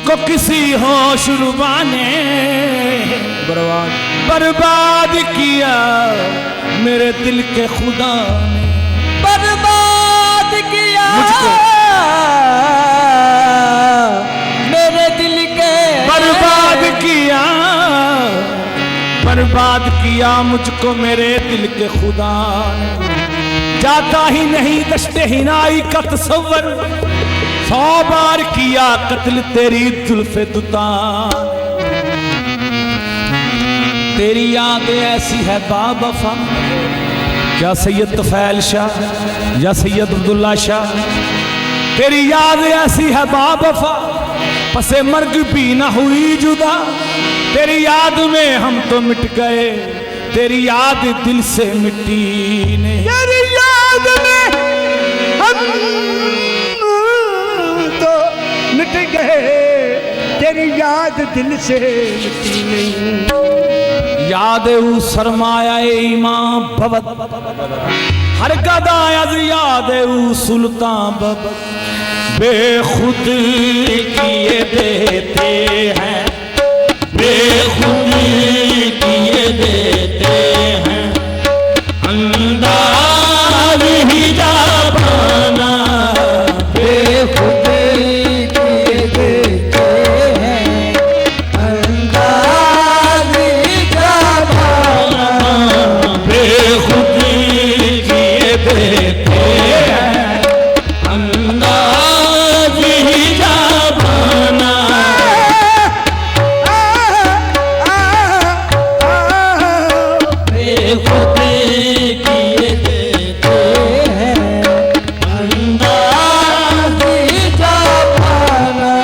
मुझको किसी होश रुबा ने बर्बाद किया मेरे दिल के खुदा ने बर्बाद किया मुझको मेरे दिल के बर्बाद किया मुझको मेरे दिल के खुदा ने। जाता ही नहीं दश्ते हिनाई का तसव्वुर 100 बार किया कत्ल तेरी जुल्फे दुता। तेरी याद ऐसी है बावफा या सैयद तुफैल शाह या सैयद अब्दुल्ला शाह। तेरी याद ऐसी है बावफा पसे मर्ग भी ना हुई जुदा। तेरी याद में हम तो मिट गए तेरी याद दिल से मिट्टी नहीं। तेरी याद में हम तो मिट गए तेरी याद दिल से मिटी नहीं। याद ऊ सरमाया ईमान भवत हर गदायज याद ऊ सुल्तान बबत। बेखुद किए देते हैं बेखुद किए देते हैं अंदाज ही जाबाना। बेखुद किए देते हैं अंदाज ही जाबाना। बेखुद किए देते हैं अंदाज ही जाबाना। बेखुद किए देते हैं अंदाज ही जाबाना।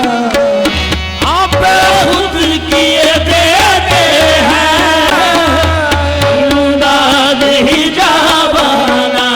आप खुद किए देते हैं अंदाज ही जाबाना।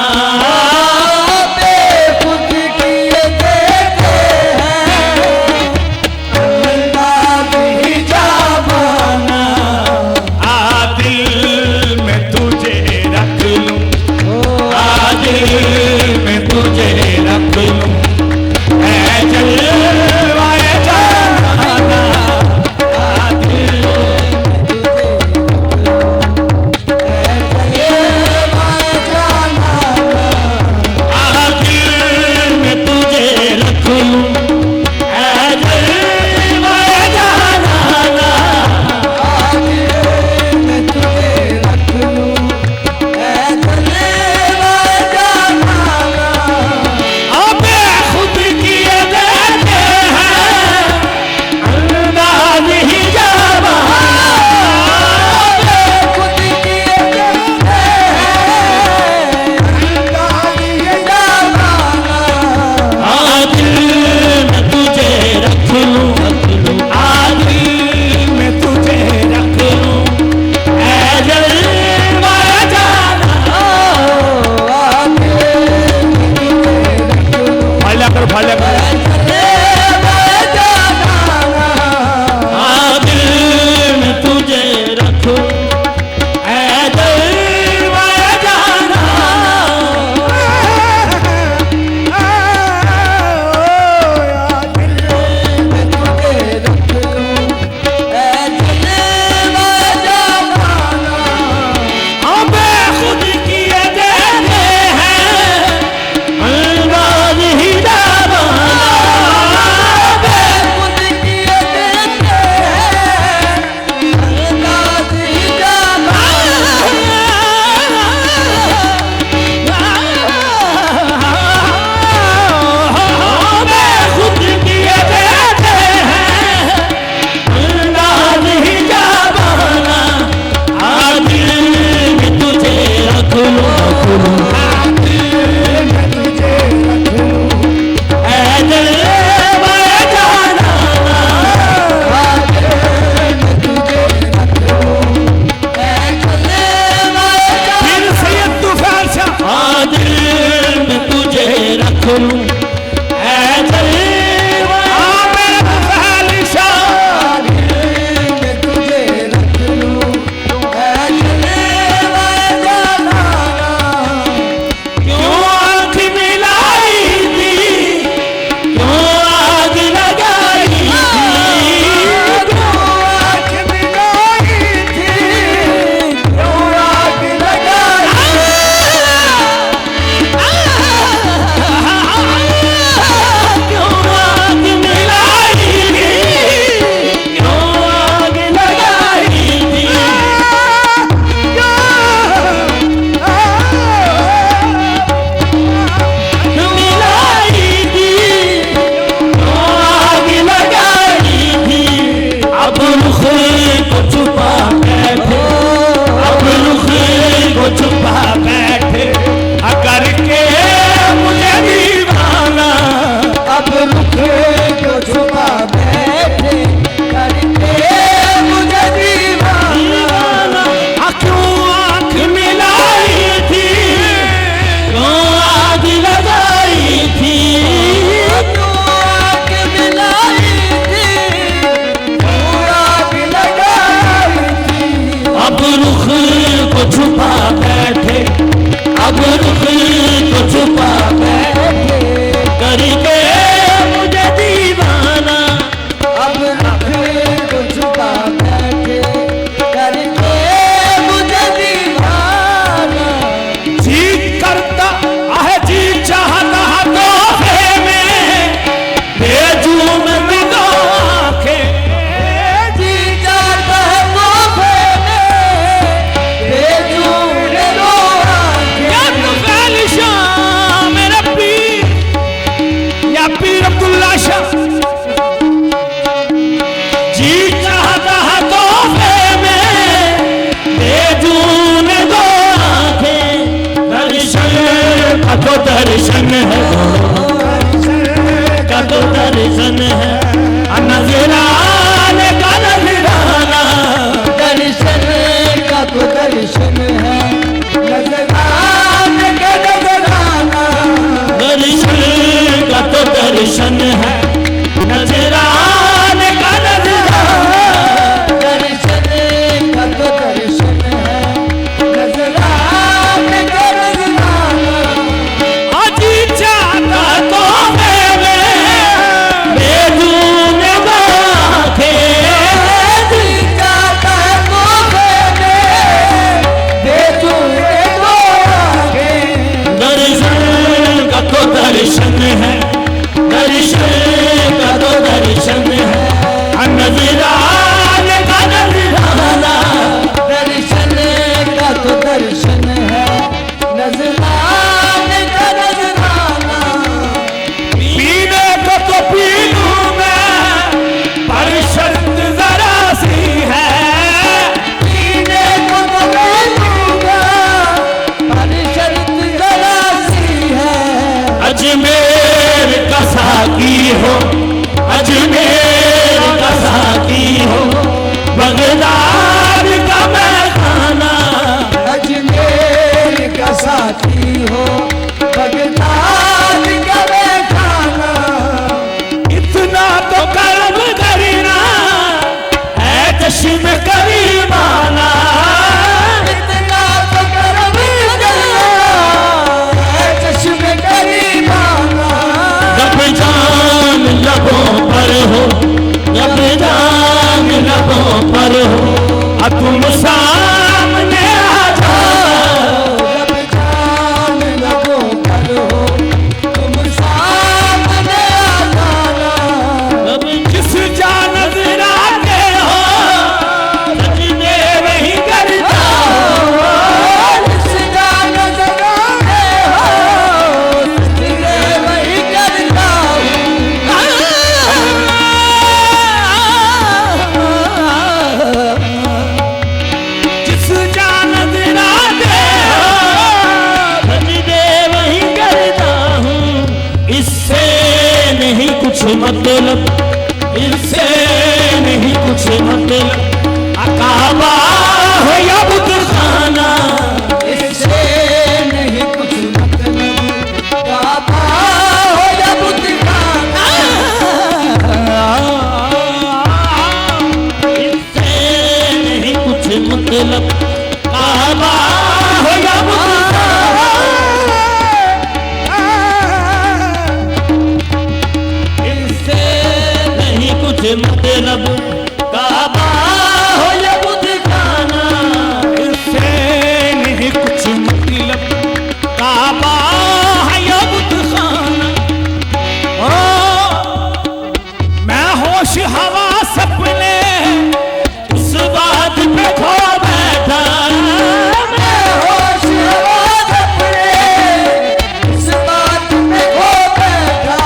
तो दर्शन है, का तो दर्शन है, नजराने का नजराना, दर्शन का तो दर्शन है, नजराने का नजराना, दर्शन का तो दर्शन है, नजराने का नजराना, दर्शन का तो दर्शन है, नजराने का नजराना, अजी चाहता तो मेरे बेधून बाखे, जाता तो मैंने बेचूने को आगे, दर्शन का तो दर्शन है, दर्शन का तो दर्शन है, नजराने का नजराना, दर्शन का तो दर्शन है, नजराने का नजराना, पीने को तो पी लूं मैं, पर शर्त जरा सी है, पीने को तो मैं लूंगा, पर शर्त जरा सी है, अजमेर का साकी हो, अजमेर का साकी हो, बगदाद का मैं खाना, अजमेर का साथी हो, बगदाद का मैं खाना, इतना तो कर्म करना है चश्म करीमाना, इतना तो करम करना है चश्मे करीमाना, जब जान लबों पर हो, जब जान लबों पर हो, तुम सामने आ जाओ, जब जान लगो पर हो, तुम सामने आ जाना, अब जिस जान नजरा के हो, सजदे वही करता हो, जिस जान जगाने हो, सजदे वही करता हूँ, जिस जान नजरा के हो, सजदे वही करता हूँ, इससे नहीं कुछ मतलब, इससे नहीं कुछ मतलब, अकाबा हो या बुतखाना, इससे नहीं कुछ मतलब, काबा हो या बुतखाना, इससे नहीं कुछ मतलब, काबा हो या बुतखाना, इससे नहीं कुछ मतलब, काबा हो या बुतखाना, इससे नहीं कुछ मतलब, काबा है या बुतखाना। ओ, मैं होश हवा सपने उस बात पे खो बैठा, मैं होश आवाज़ अपने इस बात पे खो बैठा,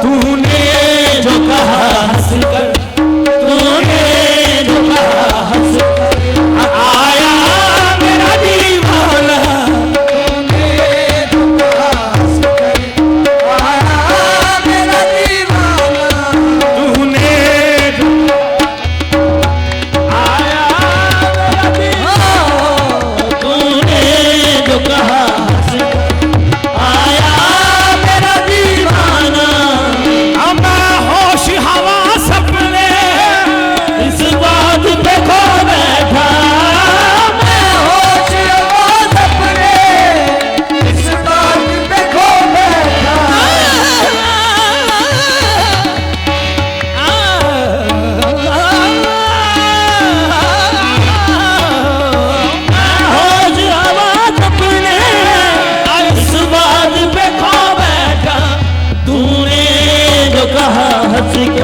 तूने जो कहा हंस कर, तूने जो कहा हंस कर, आया मेरा दीवाना, तूने जो कहा हंस कर, आया मेरा दीवाना, तूने जो आया मेरा दीवाना, तूने जो कहा हंस कर, आया मेरा दीवाना, अब मैं होश हवा सपने इस बात पे खो बैठा, मैं होश आवाज़ अपने इस बात पे खो बैठा, होश आवाज अपने इस बात पे खो बैठा, तूने जो कहा हंस के